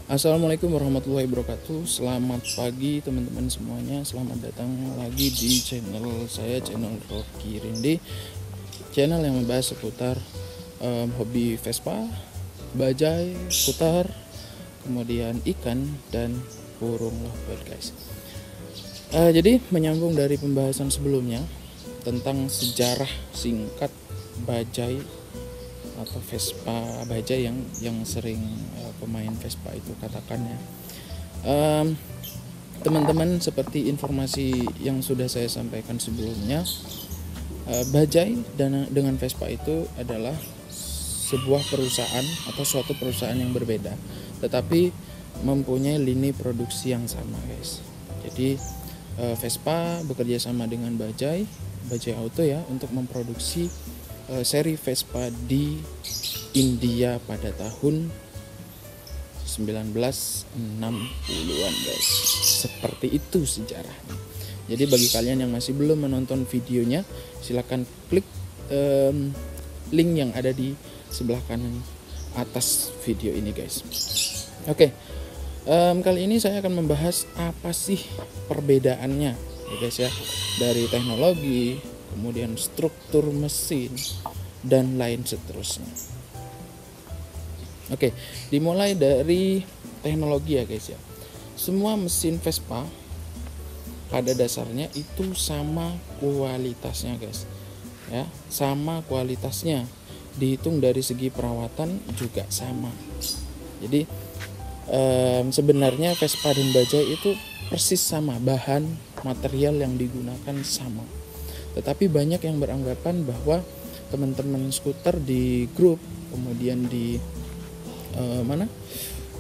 Assalamualaikum warahmatullahi wabarakatuh. Selamat pagi teman-teman semuanya. Selamat datang lagi di channel saya, channel Rocky Rindi. Channel yang membahas seputar hobi Vespa, bajai, skuter, kemudian ikan dan burung lovebird, guys. Jadi menyambung dari pembahasan sebelumnya tentang sejarah singkat bajai atau Vespa bajai yang sering pemain Vespa itu katakan ya. Teman-teman, seperti informasi yang sudah saya sampaikan sebelumnya, bajai dengan Vespa itu adalah sebuah perusahaan atau suatu perusahaan yang berbeda, tetapi mempunyai lini produksi yang sama, guys. Jadi Vespa bekerja sama dengan Bajaj Auto ya untuk memproduksi seri Vespa di India pada tahun 1960-an, guys. Seperti itu sejarahnya. Jadi bagi kalian yang masih belum menonton videonya, silakan klik link yang ada di sebelah kanan atas video ini, guys. Oke. Kali ini saya akan membahas apa sih perbedaannya ya, guys ya, dari teknologi, kemudian struktur mesin dan lain seterusnya. Oke, dimulai dari teknologi ya, guys ya. Semua mesin Vespa pada dasarnya itu sama kualitasnya, guys. Ya, sama kualitasnya. Dihitung dari segi perawatan juga sama. Jadi sebenarnya Vespa dan Bajaj itu persis sama, bahan material yang digunakan sama. Tetapi banyak yang beranggapan bahwa teman-teman skuter di grup, kemudian di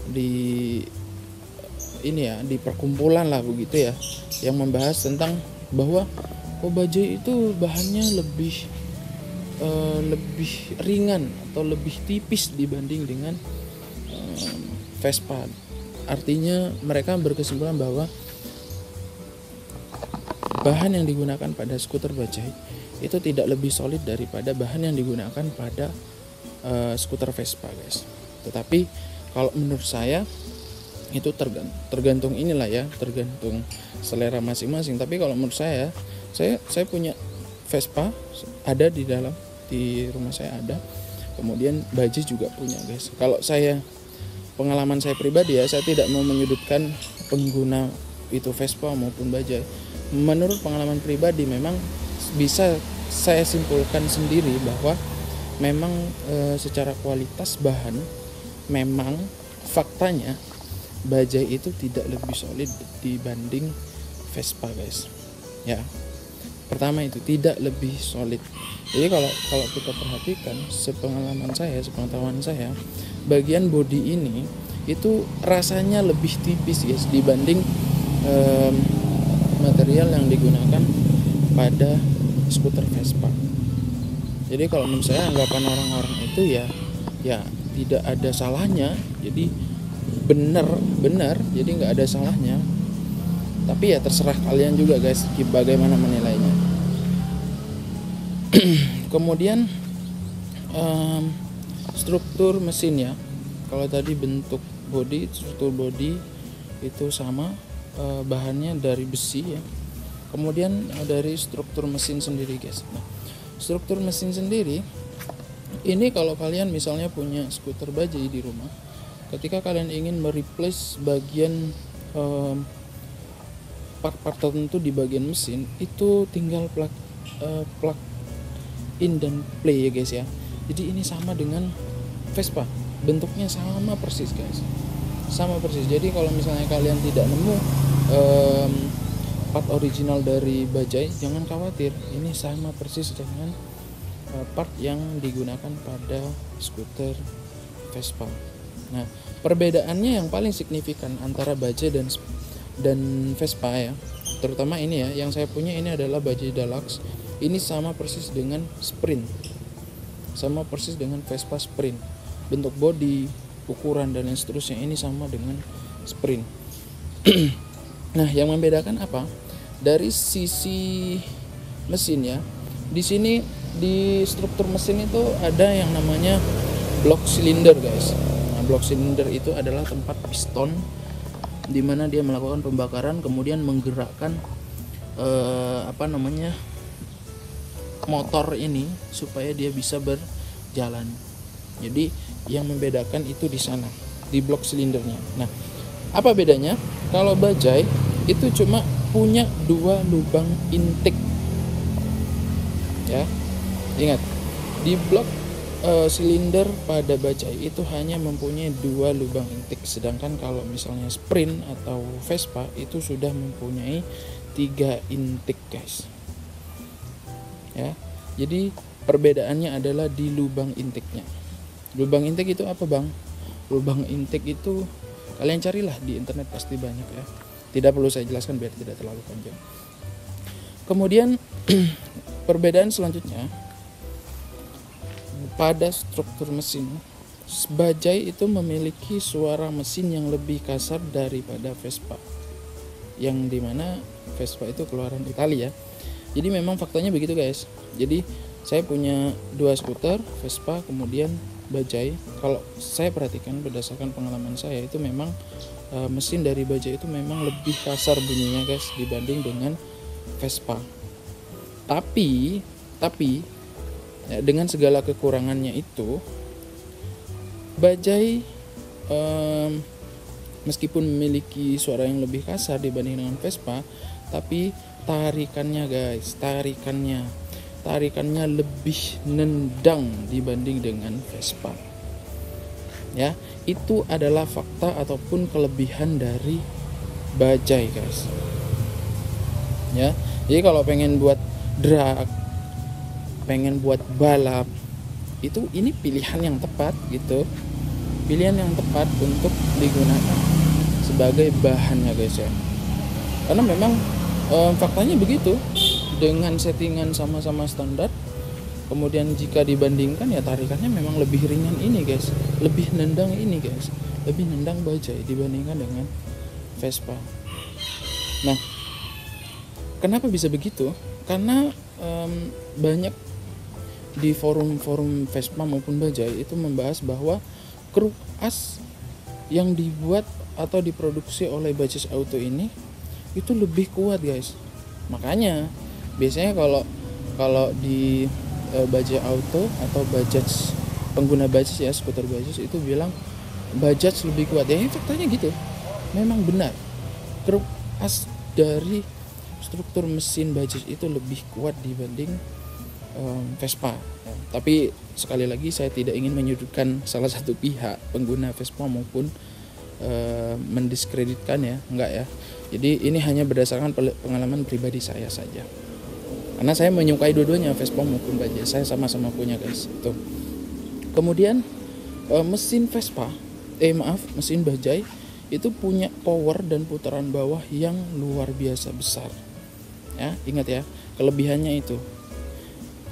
di perkumpulan lah begitu ya, yang membahas tentang bahwa Bajaj itu bahannya lebih ringan atau lebih tipis dibanding dengan Vespa. Artinya mereka berkesimpulan bahwa bahan yang digunakan pada skuter Bajaj itu tidak lebih solid daripada bahan yang digunakan pada skuter Vespa, guys. Tetapi kalau menurut saya itu tergantung inilah ya, tergantung selera masing-masing. Tapi kalau menurut saya punya Vespa, ada di rumah saya ada. Kemudian Bajaj juga punya, guys. Kalau pengalaman saya pribadi ya, saya tidak mau menyudutkan pengguna itu Vespa maupun Bajaj. Menurut pengalaman pribadi memang bisa saya simpulkan sendiri bahwa memang secara kualitas bahan memang faktanya Bajaj itu tidak lebih solid dibanding Vespa, guys. Ya. Pertama itu tidak lebih solid. Jadi kalau kita perhatikan, sepengetahuan saya, bagian bodi ini itu rasanya lebih tipis, guys, dibanding material yang digunakan pada skuter Vespa. Jadi kalau menurut saya anggapan orang-orang itu ya tidak ada salahnya. Jadi benar, jadi nggak ada salahnya. Tapi ya terserah kalian juga, guys, bagaimana menilainya. Kemudian struktur mesin ya. Kalau tadi struktur bodi itu sama, bahannya dari besi ya. Kemudian dari struktur mesin sendiri, guys. Nah, struktur mesin sendiri ini kalau kalian misalnya punya skuter Bajaj di rumah, ketika kalian ingin mereplace bagian part-part tertentu di bagian mesin, itu tinggal plug in dan play ya, guys ya. Jadi ini sama dengan Vespa, bentuknya sama persis, guys, sama persis. Jadi kalau misalnya kalian tidak nemu part original dari Bajaj, jangan khawatir, ini sama persis dengan part yang digunakan pada skuter Vespa. Nah, perbedaannya yang paling signifikan antara Bajaj dan Vespa ya, terutama ini ya, yang saya punya ini adalah Bajaj Deluxe. Ini sama persis dengan Sprint, sama persis dengan Vespa Sprint. Bentuk bodi, ukuran dan lain seterusnya ini sama dengan Sprint. Nah, yang membedakan apa? Dari sisi mesin ya. Di sini di struktur mesin itu ada yang namanya block silinder, guys. Nah, blok silinder itu adalah tempat piston di mana dia melakukan pembakaran, kemudian menggerakkan motor ini supaya dia bisa berjalan. Jadi yang membedakan itu di sana, di blok silindernya. Nah, apa bedanya? Kalau bajai itu cuma punya 2 lubang intake. Ya, ingat, di blok silinder pada bajai itu hanya mempunyai 2 lubang intake, sedangkan kalau misalnya Sprint atau Vespa itu sudah mempunyai 3 intake, guys. Ya, jadi perbedaannya adalah di lubang intake-nya. Lubang intake itu apa, Bang? Lubang intake itu kalian carilah di internet, pasti banyak ya. Tidak perlu saya jelaskan biar tidak terlalu panjang. Kemudian perbedaan selanjutnya pada struktur mesin. Bajai itu memiliki suara mesin yang lebih kasar daripada Vespa, yang dimana Vespa itu keluaran Italia. Jadi memang faktanya begitu, guys. Jadi saya punya 2 skuter, Vespa kemudian bajai. Kalau saya perhatikan berdasarkan pengalaman saya, itu memang mesin dari bajai itu memang lebih kasar bunyinya, guys, dibanding dengan Vespa. Tapi ya, dengan segala kekurangannya itu, bajai meskipun memiliki suara yang lebih kasar dibanding dengan Vespa, tapi tarikannya, guys, tarikannya lebih nendang dibanding dengan Vespa. Ya, itu adalah fakta ataupun kelebihan dari bajai, guys. Ya, jadi kalau pengen buat drag, pengen buat balap, itu ini pilihan yang tepat gitu, pilihan yang tepat untuk digunakan sebagai bahannya, guys ya. Karena memang faktanya begitu, dengan settingan sama-sama standar, kemudian jika dibandingkan ya tarikannya memang lebih ringan ini, guys, lebih nendang ini, guys, lebih nendang bajai dibandingkan dengan Vespa. Nah, kenapa bisa begitu? Karena banyak di forum-forum Vespa maupun bajai itu membahas bahwa kruk as yang dibuat atau diproduksi oleh Bajaj Auto ini itu lebih kuat, guys. Makanya biasanya kalau di Bajaj Auto atau Bajaj, pengguna Bajaj ya, skuter Bajaj itu bilang Bajaj lebih kuat. Ya faktanya gitu, memang benar. Kruk as dari struktur mesin Bajaj itu lebih kuat dibanding Vespa ya. Tapi sekali lagi saya tidak ingin menyudutkan salah satu pihak pengguna Vespa maupun mendiskreditkan ya, enggak ya. Jadi ini hanya berdasarkan pengalaman pribadi saya saja, karena saya menyukai dua-duanya, Vespa maupun Bajaj, saya sama-sama punya, guys. Tuh. Kemudian mesin Bajaj itu punya power dan putaran bawah yang luar biasa besar. Ya, ingat ya, kelebihannya itu.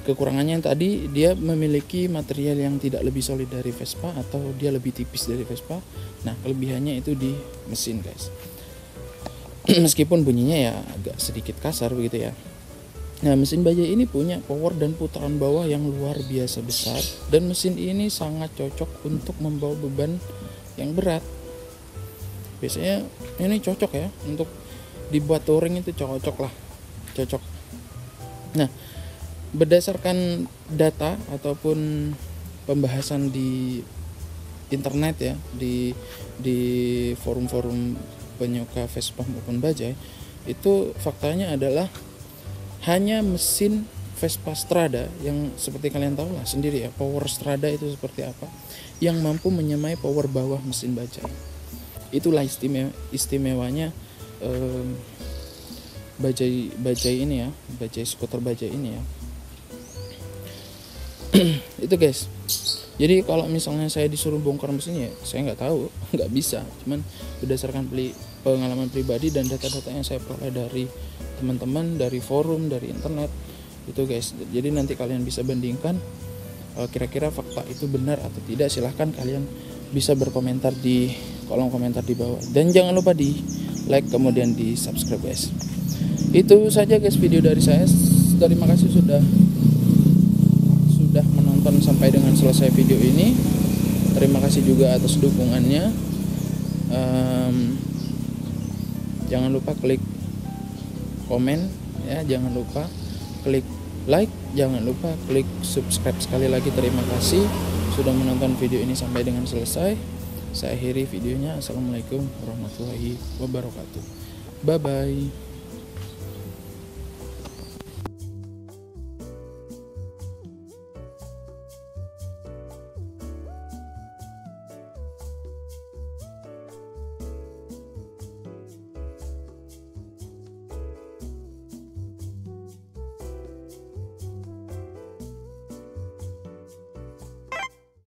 Kekurangannya yang tadi, dia memiliki material yang tidak lebih solid dari Vespa atau dia lebih tipis dari Vespa. Nah, kelebihannya itu di mesin, guys. Meskipun bunyinya ya agak sedikit kasar begitu ya. Nah, mesin Bajaj ini punya power dan putaran bawah yang luar biasa besar, dan mesin ini sangat cocok untuk membawa beban yang berat. Biasanya ini cocok ya untuk dibuat touring, itu cocok. Nah, berdasarkan data ataupun pembahasan di internet ya, di forum-forum penyuka Vespa maupun Bajaj, itu faktanya adalah hanya mesin Vespa Strada yang seperti kalian tahu lah sendiri ya, power Strada itu seperti apa, yang mampu menyamai power bawah mesin Bajaj. Itulah istimewanya Bajaj ini ya, Bajaj, skuter Bajaj ini ya. Itu, guys. Jadi kalau misalnya saya disuruh bongkar mesinnya, saya nggak tahu, nggak bisa. Cuman berdasarkan pengalaman pribadi dan data-data yang saya peroleh dari teman-teman, dari forum, dari internet, itu, guys. Jadi nanti kalian bisa bandingkan kira-kira fakta itu benar atau tidak. Silahkan kalian bisa berkomentar di kolom komentar di bawah, dan jangan lupa di like kemudian di subscribe, guys. Itu saja, guys, video dari saya. Terima kasih sudah menonton sampai dengan selesai video ini. Terima kasih juga juga atas dukungannya. Jangan lupa klik komen ya, jangan lupa klik like, jangan lupa klik subscribe. Sekali lagi terima kasih sudah menonton video ini sampai dengan selesai. Saya akhiri videonya. Assalamualaikum warahmatullahi wabarakatuh. Bye bye.